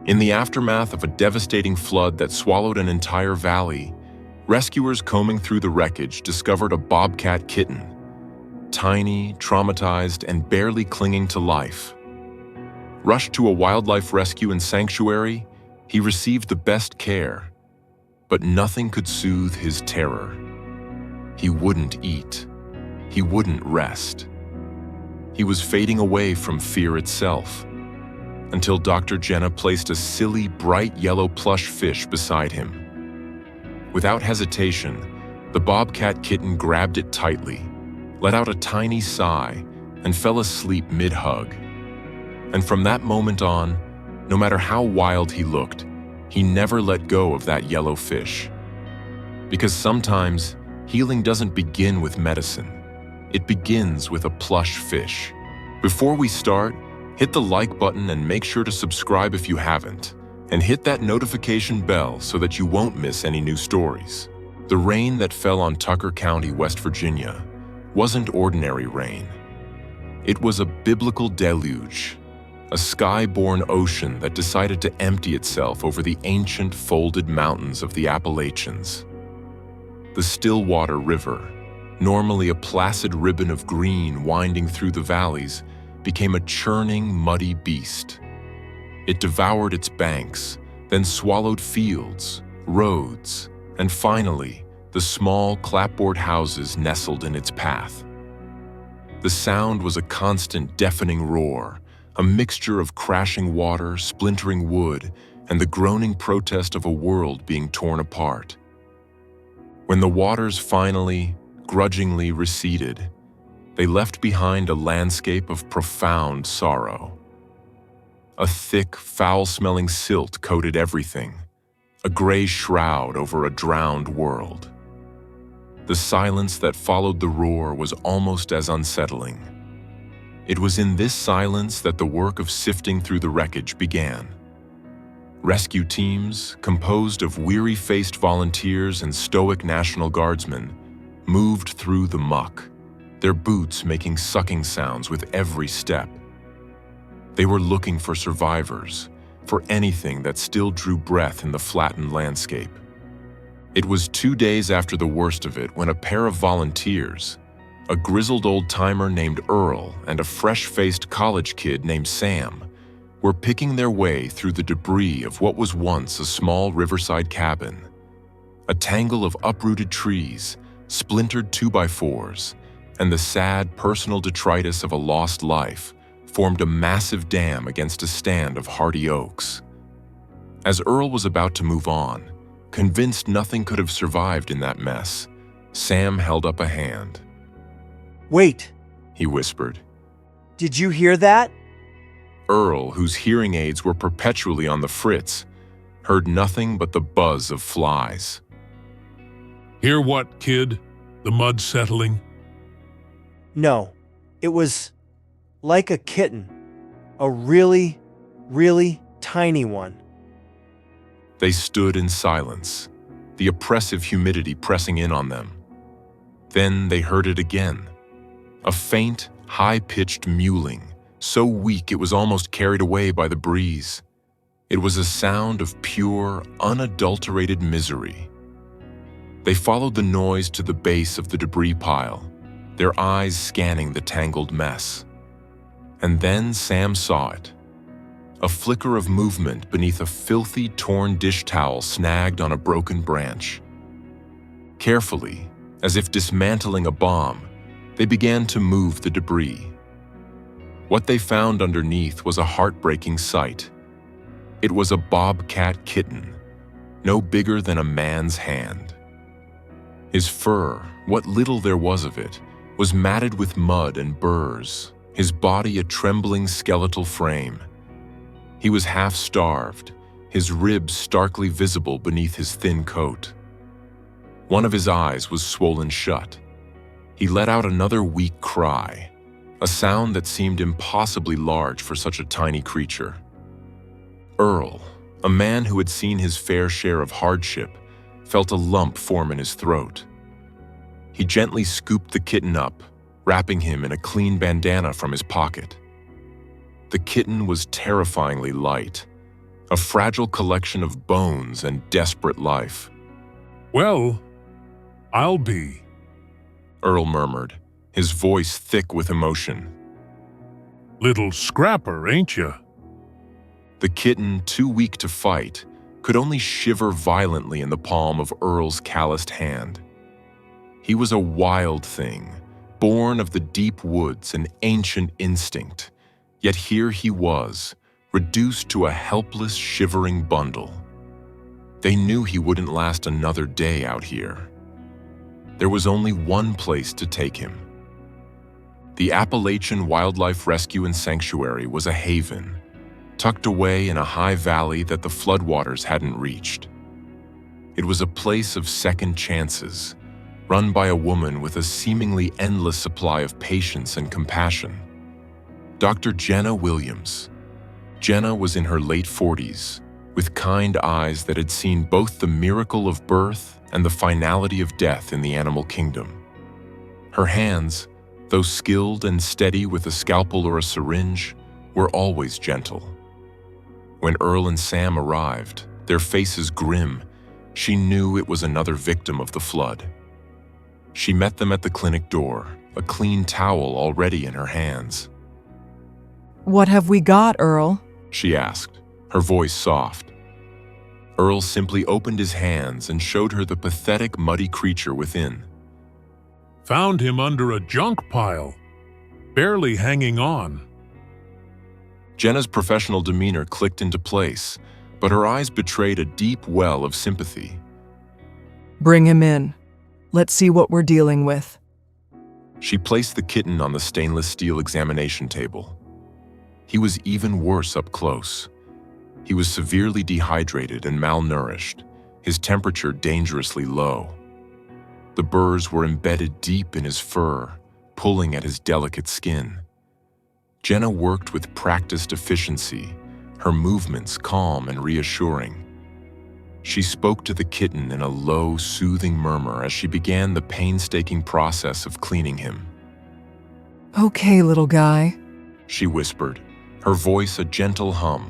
In the aftermath of a devastating flood that swallowed an entire valley, rescuers combing through the wreckage discovered a bobcat kitten, tiny, traumatized, and barely clinging to life. Rushed to a wildlife rescue and sanctuary, he received the best care, but nothing could soothe his terror. He wouldn't eat. He wouldn't rest. He was fading away from fear itself, until Dr. Jenna placed a silly, bright yellow plush fish beside him. Without hesitation, the bobcat kitten grabbed it tightly, let out a tiny sigh, and fell asleep mid-hug. And from that moment on, no matter how wild he looked, he never let go of that yellow fish. Because sometimes, healing doesn't begin with medicine. It begins with a plush fish. Before we start, hit the like button and make sure to subscribe if you haven't, and hit that notification bell so that you won't miss any new stories. The rain that fell on Tucker County, West Virginia, wasn't ordinary rain. It was a biblical deluge, a sky-born ocean that decided to empty itself over the ancient folded mountains of the Appalachians. The Stillwater River, normally a placid ribbon of green winding through the valleys, became a churning, muddy beast. It devoured its banks, then swallowed fields, roads, and finally, the small clapboard houses nestled in its path. The sound was a constant deafening roar, a mixture of crashing water, splintering wood, and the groaning protest of a world being torn apart. When the waters finally, grudgingly receded, they left behind a landscape of profound sorrow. A thick, foul-smelling silt coated everything, a gray shroud over a drowned world. The silence that followed the roar was almost as unsettling. It was in this silence that the work of sifting through the wreckage began. Rescue teams, composed of weary-faced volunteers and stoic National Guardsmen, moved through the muck, their boots making sucking sounds with every step. They were looking for survivors, for anything that still drew breath in the flattened landscape. It was 2 days after the worst of it when a pair of volunteers, a grizzled old-timer named Earl and a fresh-faced college kid named Sam, were picking their way through the debris of what was once a small riverside cabin. A tangle of uprooted trees, splintered 2x4s, and the sad personal detritus of a lost life formed a massive dam against a stand of hardy oaks. As Earl was about to move on, convinced nothing could have survived in that mess, Sam held up a hand. "Wait," he whispered. "did you hear that?" Earl, whose hearing aids were perpetually on the fritz, heard nothing but the buzz of flies. "Hear what, kid? The mud settling?" "No, it was like a kitten, a really, really tiny one." They stood in silence, the oppressive humidity pressing in on them. Then they heard it again, a faint, high-pitched mewling, so weak it was almost carried away by the breeze. It was a sound of pure, unadulterated misery. They followed the noise to the base of the debris pile, their eyes scanning the tangled mess. And then Sam saw it. A flicker of movement beneath a filthy, torn dish towel snagged on a broken branch. Carefully, as if dismantling a bomb, they began to move the debris. What they found underneath was a heartbreaking sight. It was a bobcat kitten, no bigger than a man's hand. His fur, what little there was of it, was matted with mud and burrs, his body a trembling skeletal frame. He was half-starved, his ribs starkly visible beneath his thin coat. One of his eyes was swollen shut. He let out another weak cry, a sound that seemed impossibly large for such a tiny creature. Earl, a man who had seen his fair share of hardship, felt a lump form in his throat. He gently scooped the kitten up, wrapping him in a clean bandana from his pocket. The kitten was terrifyingly light, a fragile collection of bones and desperate life. Well, I'll be. Earl murmured, his voice thick with emotion. Little scrapper, ain't ya? The kitten, too weak to fight, could only shiver violently in the palm of Earl's calloused hand. He was a wild thing, born of the deep woods, an ancient instinct, yet here he was, reduced to a helpless, shivering bundle. They knew he wouldn't last another day out here. There was only one place to take him. The Appalachian Wildlife Rescue and Sanctuary was a haven, tucked away in a high valley that the floodwaters hadn't reached. It was a place of second chances, run by a woman with a seemingly endless supply of patience and compassion. Dr. Jenna Williams. Jenna was in her late 40s, with kind eyes that had seen both the miracle of birth and the finality of death in the animal kingdom. Her hands, though skilled and steady with a scalpel or a syringe, were always gentle. When Earl and Sam arrived, their faces grim, she knew it was another victim of the flood. She met them at the clinic door, a clean towel already in her hands. "What have we got, Earl?" she asked, her voice soft. Earl simply opened his hands and showed her the pathetic, muddy creature within. Found him under a junk pile, barely hanging on. Jenna's professional demeanor clicked into place, but her eyes betrayed a deep well of sympathy. "Bring him in. Let's see what we're dealing with." She placed the kitten on the stainless steel examination table. He was even worse up close. He was severely dehydrated and malnourished, his temperature dangerously low. The burrs were embedded deep in his fur, pulling at his delicate skin. Jenna worked with practiced efficiency, her movements calm and reassuring. She spoke to the kitten in a low, soothing murmur as she began the painstaking process of cleaning him. "Okay, little guy. She whispered, her voice a gentle hum.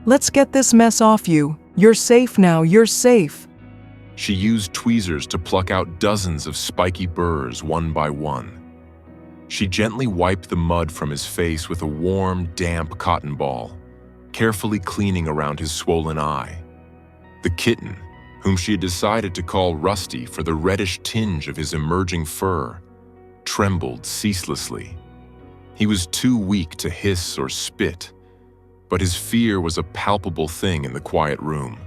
Let's get this mess off you. You're safe now, you're safe." She used tweezers to pluck out dozens of spiky burrs one by one. She gently wiped the mud from his face with a warm, damp cotton ball, carefully cleaning around his swollen eye. The kitten, whom she had decided to call Rusty for the reddish tinge of his emerging fur, trembled ceaselessly. He was too weak to hiss or spit, but his fear was a palpable thing in the quiet room.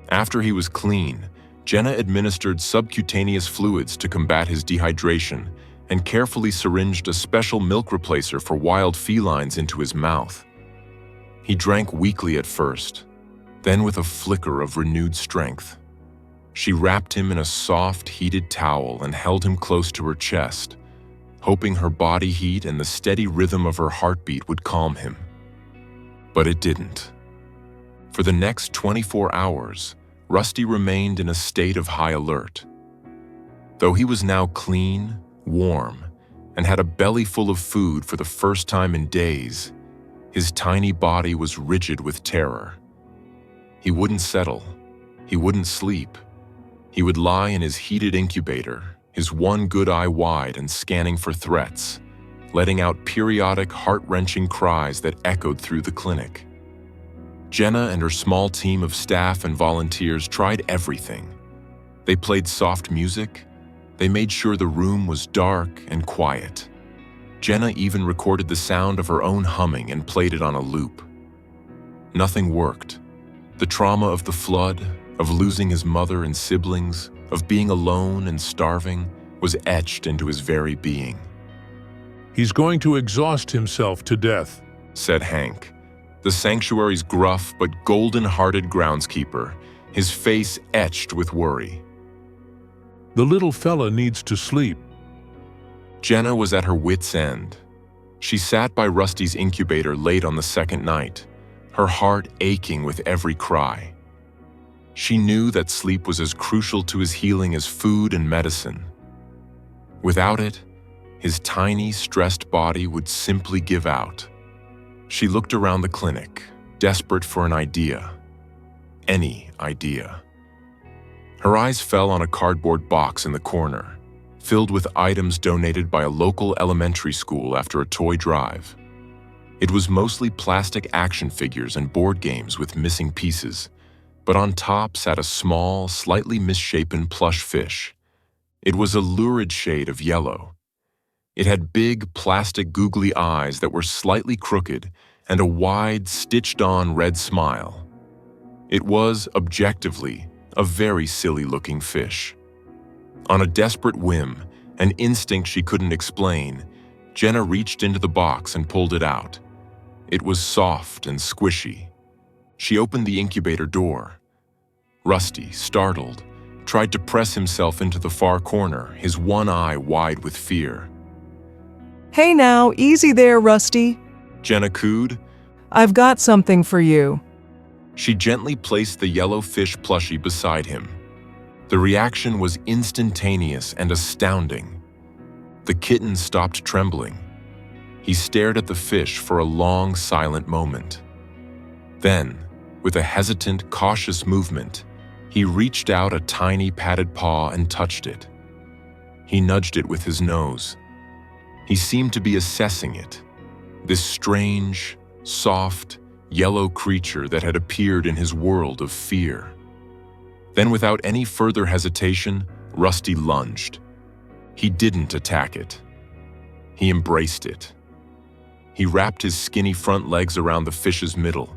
After he was clean, Jenna administered subcutaneous fluids to combat his dehydration and carefully syringed a special milk replacer for wild felines into his mouth. He drank weakly at first, then with a flicker of renewed strength. She wrapped him in a soft, heated towel and held him close to her chest, hoping her body heat and the steady rhythm of her heartbeat would calm him. But it didn't. For the next 24 hours, Rusty remained in a state of high alert. Though he was now clean, warm, and had a belly full of food for the first time in days, his tiny body was rigid with terror. He wouldn't settle. He wouldn't sleep. He would lie in his heated incubator, his one good eye wide and scanning for threats, letting out periodic, heart-wrenching cries that echoed through the clinic. Jenna and her small team of staff and volunteers tried everything. They played soft music. They made sure the room was dark and quiet. Jenna even recorded the sound of her own humming and played it on a loop. Nothing worked. The trauma of the flood, of losing his mother and siblings, of being alone and starving, was etched into his very being. He's going to exhaust himself to death, said Hank, the sanctuary's gruff but golden-hearted groundskeeper, his face etched with worry. The little fella needs to sleep. Jenna was at her wit's end. She sat by Rusty's incubator late on the second night, her heart aching with every cry. She knew that sleep was as crucial to his healing as food and medicine. Without it, his tiny, stressed body would simply give out. She looked around the clinic, desperate for an idea. Any idea. Her eyes fell on a cardboard box in the corner, filled with items donated by a local elementary school after a toy drive. It was mostly plastic action figures and board games with missing pieces, but on top sat a small, slightly misshapen plush fish. It was a lurid shade of yellow. It had big, plastic googly eyes that were slightly crooked and a wide, stitched-on red smile. It was, objectively, a very silly-looking fish. On a desperate whim, an instinct she couldn't explain, Jenna reached into the box and pulled it out. It was soft and squishy. She opened the incubator door. Rusty, startled, tried to press himself into the far corner, his one eye wide with fear. Hey now, easy there, Rusty. Jenna cooed. I've got something for you. She gently placed the yellow fish plushie beside him. The reaction was instantaneous and astounding. The kitten stopped trembling. He stared at the fish for a long, silent moment. Then, with a hesitant, cautious movement, he reached out a tiny padded paw and touched it. He nudged it with his nose. He seemed to be assessing it, this strange, soft, yellow creature that had appeared in his world of fear. Then, without any further hesitation, Rusty lunged. He didn't attack it. He embraced it. He wrapped his skinny front legs around the fish's middle,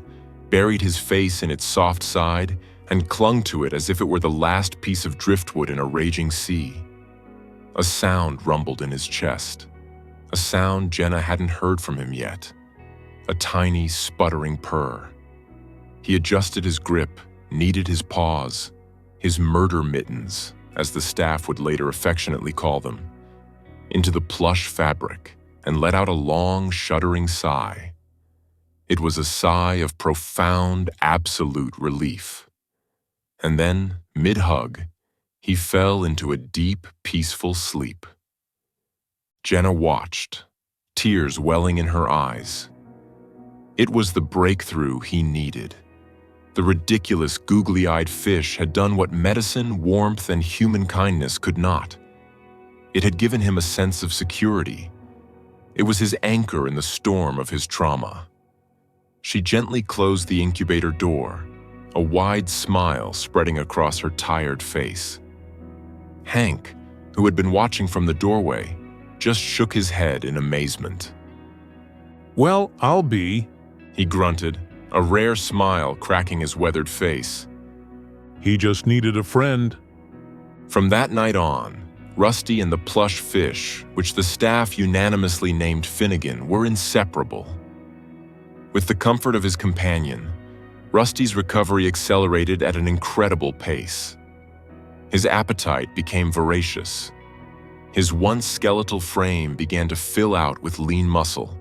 buried his face in its soft side, and clung to it as if it were the last piece of driftwood in a raging sea. A sound rumbled in his chest, a sound Jenna hadn't heard from him yet, a tiny, sputtering purr. He adjusted his grip, kneaded his paws, his murder mittens, as the staff would later affectionately call them, into the plush fabric and let out a long, shuddering sigh. It was a sigh of profound, absolute relief. And then, mid-hug, he fell into a deep, peaceful sleep. Jenna watched, tears welling in her eyes. It was the breakthrough he needed. The ridiculous, googly-eyed fish had done what medicine, warmth, and human kindness could not. It had given him a sense of security. It was his anchor in the storm of his trauma. She gently closed the incubator door, a wide smile spreading across her tired face. Hank, who had been watching from the doorway, just shook his head in amazement. Well, I'll be. He grunted, a rare smile cracking his weathered face. He just needed a friend. From that night on, Rusty and the plush fish, which the staff unanimously named Finnegan, were inseparable. With the comfort of his companion, Rusty's recovery accelerated at an incredible pace. His appetite became voracious. His once skeletal frame began to fill out with lean muscle.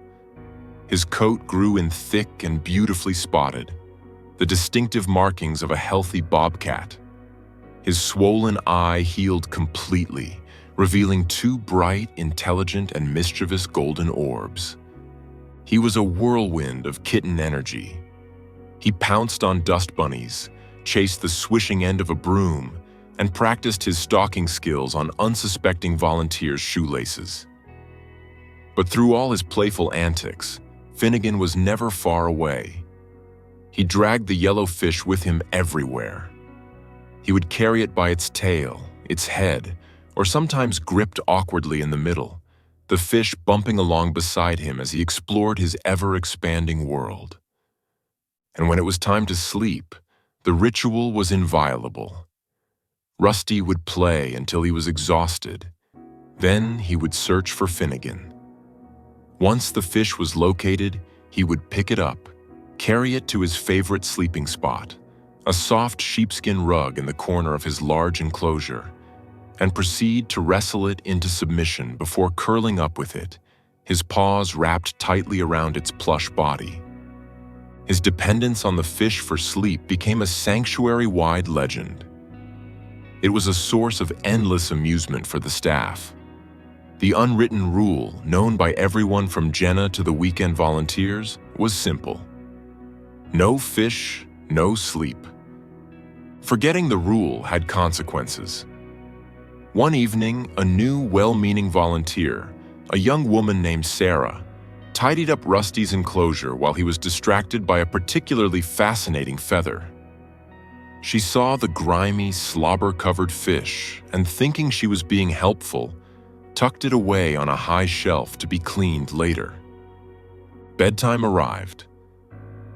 His coat grew in thick and beautifully spotted, the distinctive markings of a healthy bobcat. His swollen eye healed completely, revealing two bright, intelligent, and mischievous golden orbs. He was a whirlwind of kitten energy. He pounced on dust bunnies, chased the swishing end of a broom, and practiced his stalking skills on unsuspecting volunteers' shoelaces. But through all his playful antics, Finnegan was never far away. He dragged the yellow fish with him everywhere. He would carry it by its tail, its head, or sometimes gripped awkwardly in the middle, the fish bumping along beside him as he explored his ever-expanding world. And when it was time to sleep, the ritual was inviolable. Rusty would play until he was exhausted. Then he would search for Finnegan. Once the fish was located, he would pick it up, carry it to his favorite sleeping spot, a soft sheepskin rug in the corner of his large enclosure, and proceed to wrestle it into submission before curling up with it, his paws wrapped tightly around its plush body. His dependence on the fish for sleep became a sanctuary-wide legend. It was a source of endless amusement for the staff. The unwritten rule, known by everyone from Jenna to the weekend volunteers, was simple. No fish, no sleep. Forgetting the rule had consequences. One evening, a new, well-meaning volunteer, a young woman named Sarah, tidied up Rusty's enclosure while he was distracted by a particularly fascinating feather. She saw the grimy, slobber-covered fish and, thinking she was being helpful, tucked it away on a high shelf to be cleaned later. Bedtime arrived.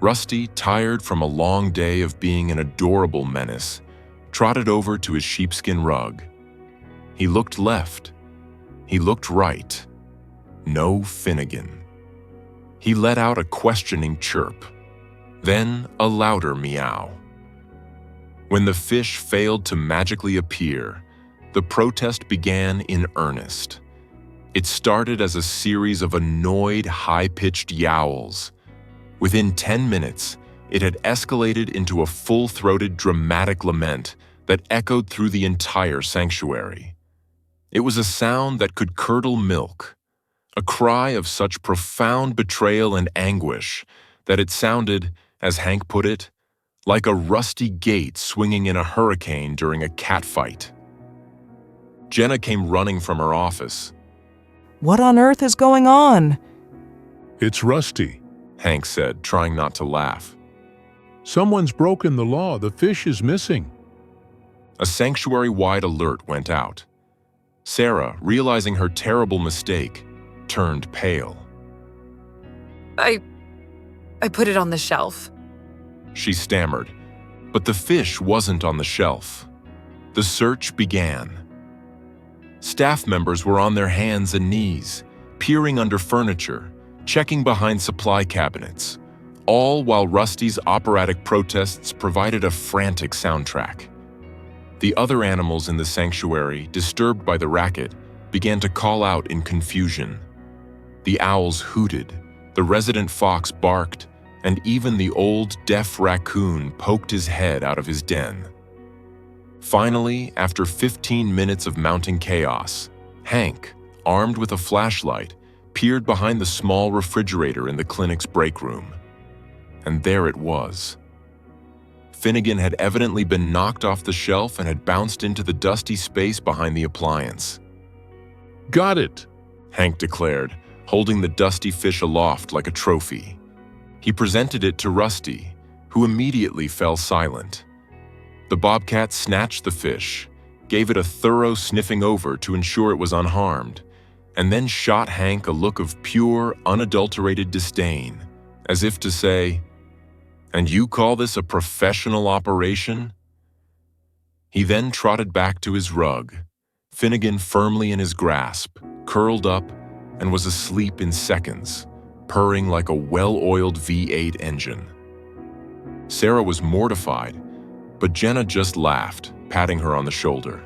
Rusty, tired from a long day of being an adorable menace, trotted over to his sheepskin rug. He looked left. He looked right. No Finnegan. He let out a questioning chirp, then a louder meow. When the fish failed to magically appear, the protest began in earnest. It started as a series of annoyed, high-pitched yowls. Within 10 minutes, it had escalated into a full-throated, dramatic lament that echoed through the entire sanctuary. It was a sound that could curdle milk, a cry of such profound betrayal and anguish that it sounded, as Hank put it, like a rusty gate swinging in a hurricane during a catfight. Jenna came running from her office. What on earth is going on? It's Rusty. Hank said, trying not to laugh. Someone's broken the law. The fish is missing. A sanctuary-wide alert went out. Sarah, realizing her terrible mistake, turned pale. I put it on the shelf. She stammered, but the fish wasn't on the shelf. The search began. Staff members were on their hands and knees, peering under furniture, checking behind supply cabinets, all while Rusty's operatic protests provided a frantic soundtrack. The other animals in the sanctuary, disturbed by the racket, began to call out in confusion. The owls hooted, the resident fox barked, and even the old deaf raccoon poked his head out of his den. Finally, after 15 minutes of mounting chaos, Hank, armed with a flashlight, peered behind the small refrigerator in the clinic's break room. And there it was. Finnegan had evidently been knocked off the shelf and had bounced into the dusty space behind the appliance. Got it, Hank declared, holding the dusty fish aloft like a trophy. He presented it to Rusty, who immediately fell silent. The bobcat snatched the fish, gave it a thorough sniffing over to ensure it was unharmed, and then shot Hank a look of pure, unadulterated disdain, as if to say, "And you call this a professional operation?" He then trotted back to his rug, Finnegan firmly in his grasp, curled up, and was asleep in seconds, purring like a well-oiled V8 engine. Sarah was mortified, but Jenna just laughed, patting her on the shoulder.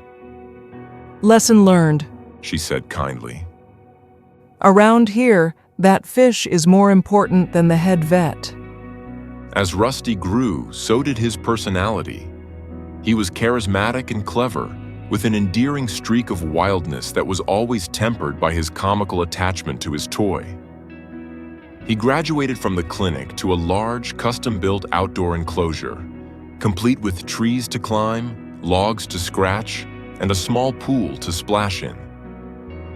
Lesson learned. She said kindly. Around here, that fish is more important than the head vet. As Rusty grew, so did his personality. He was charismatic and clever, with an endearing streak of wildness that was always tempered by his comical attachment to his toy. He graduated from the clinic to a large, custom-built outdoor enclosure, complete with trees to climb, logs to scratch, and a small pool to splash in.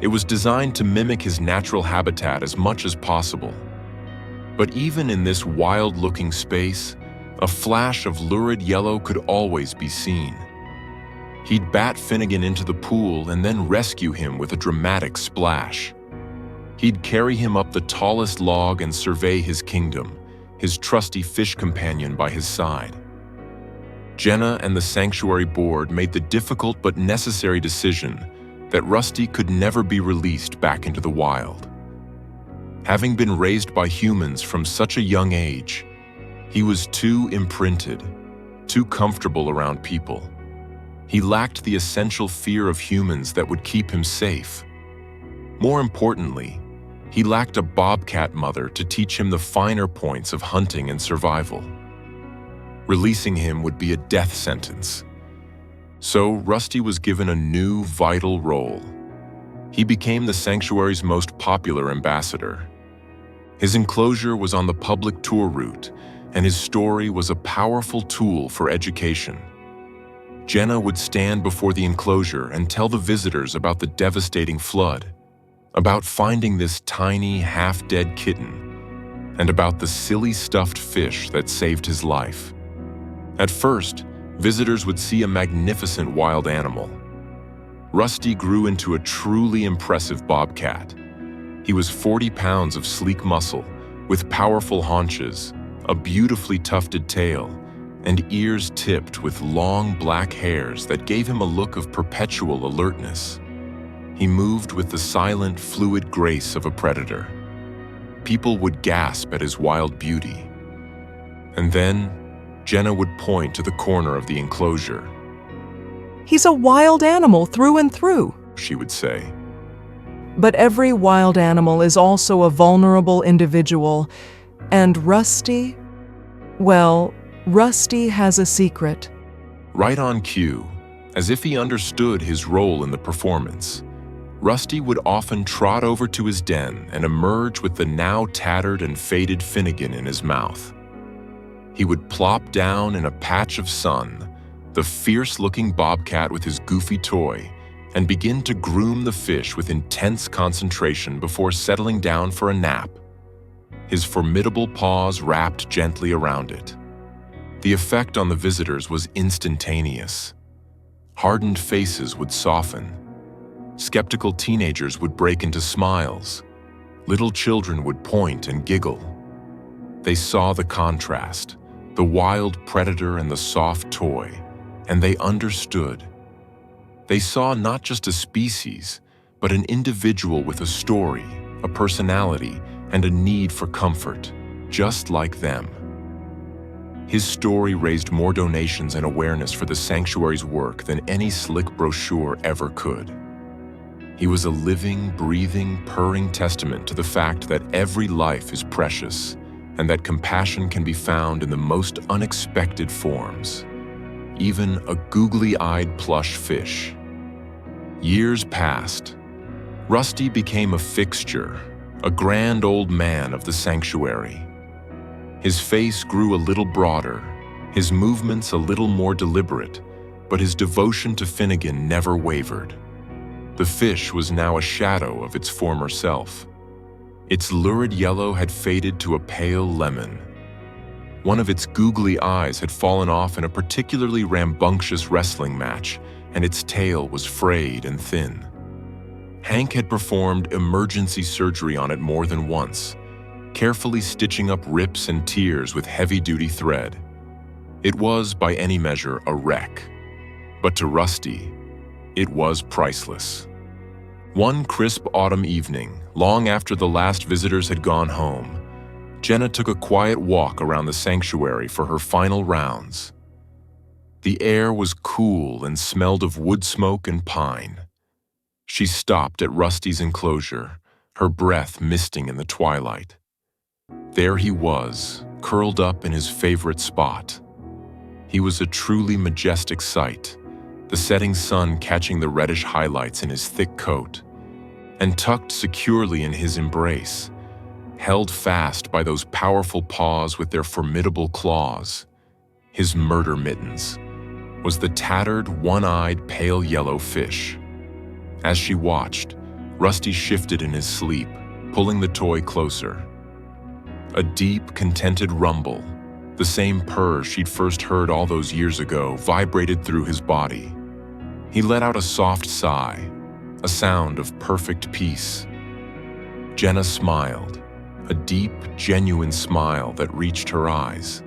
It was designed to mimic his natural habitat as much as possible. But even in this wild-looking space, a flash of lurid yellow could always be seen. He'd bat Finnegan into the pool and then rescue him with a dramatic splash. He'd carry him up the tallest log and survey his kingdom, his trusty fish companion by his side. Jenna and the sanctuary board made the difficult but necessary decision that Rusty could never be released back into the wild. Having been raised by humans from such a young age, he was too imprinted, too comfortable around people. He lacked the essential fear of humans that would keep him safe. More importantly, he lacked a bobcat mother to teach him the finer points of hunting and survival. Releasing him would be a death sentence. So Rusty was given a new, vital role. He became the sanctuary's most popular ambassador. His enclosure was on the public tour route, and his story was a powerful tool for education. Jenna would stand before the enclosure and tell the visitors about the devastating flood, about finding this tiny, half-dead kitten, and about the silly stuffed fish that saved his life. At first, visitors would see a magnificent wild animal. Rusty grew into a truly impressive bobcat. He was 40 pounds of sleek muscle, with powerful haunches, a beautifully tufted tail, and ears tipped with long black hairs that gave him a look of perpetual alertness. He moved with the silent, fluid grace of a predator. People would gasp at his wild beauty. And then, Jenna would point to the corner of the enclosure. He's a wild animal through and through, She would say. but every wild animal is also a vulnerable individual. And Rusty? Well, Rusty has a secret. Right on cue, as if he understood his role in the performance, Rusty would often trot over to his den and emerge with the now tattered and faded Finnegan in his mouth. He would plop down in a patch of sun, the fierce-looking bobcat with his goofy toy, and begin to groom the fish with intense concentration before settling down for a nap, his formidable paws wrapped gently around it. The effect on the visitors was instantaneous. Hardened faces would soften. Skeptical teenagers would break into smiles. Little children would point and giggle. They saw the contrast, the wild predator and the soft toy, and they understood. They saw not just a species, but an individual with a story, a personality, and a need for comfort, just like them. His story raised more donations and awareness for the sanctuary's work than any slick brochure ever could. He was a living, breathing, purring testament to the fact that every life is precious and that compassion can be found in the most unexpected forms, even a googly-eyed plush fish. Years passed. Rusty became a fixture, a grand old man of the sanctuary. His face grew a little broader, his movements a little more deliberate, but his devotion to Finnegan never wavered. The fish was now a shadow of its former self. Its lurid yellow had faded to a pale lemon. One of its googly eyes had fallen off in a particularly rambunctious wrestling match, and its tail was frayed and thin. Hank had performed emergency surgery on it more than once, carefully stitching up rips and tears with heavy-duty thread. It was, by any measure, a wreck. But to Rusty, it was priceless. One crisp autumn evening, long after the last visitors had gone home, Jenna took a quiet walk around the sanctuary for her final rounds. The air was cool and smelled of wood smoke and pine. She stopped at Rusty's enclosure, her breath misting in the twilight. There he was, curled up in his favorite spot. He was a truly majestic sight, the setting sun catching the reddish highlights in his thick coat, and tucked securely in his embrace, held fast by those powerful paws with their formidable claws, his murder mittens, was the tattered, one-eyed, pale yellow fish. As she watched, Rusty shifted in his sleep, pulling the toy closer. A deep, contented rumble, the same purr she'd first heard all those years ago, vibrated through his body. He let out a soft sigh, a sound of perfect peace. Jenna smiled, a deep, genuine smile that reached her eyes.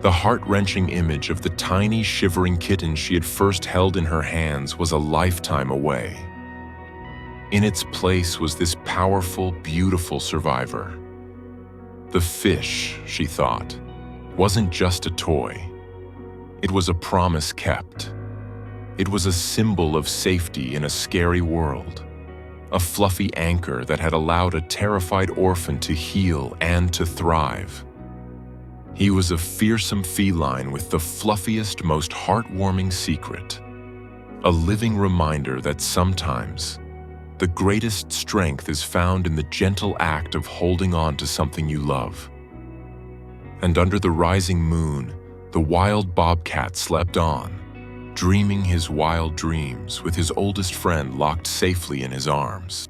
The heart-wrenching image of the tiny, shivering kitten she had first held in her hands was a lifetime away. In its place was this powerful, beautiful survivor. The fish, she thought, wasn't just a toy. It was a promise kept. It was a symbol of safety in a scary world, a fluffy anchor that had allowed a terrified orphan to heal and to thrive. He was a fearsome feline with the fluffiest, most heartwarming secret, a living reminder that sometimes the greatest strength is found in the gentle act of holding on to something you love. And under the rising moon, the wild bobcat slept on, dreaming his wild dreams with his oldest friend locked safely in his arms.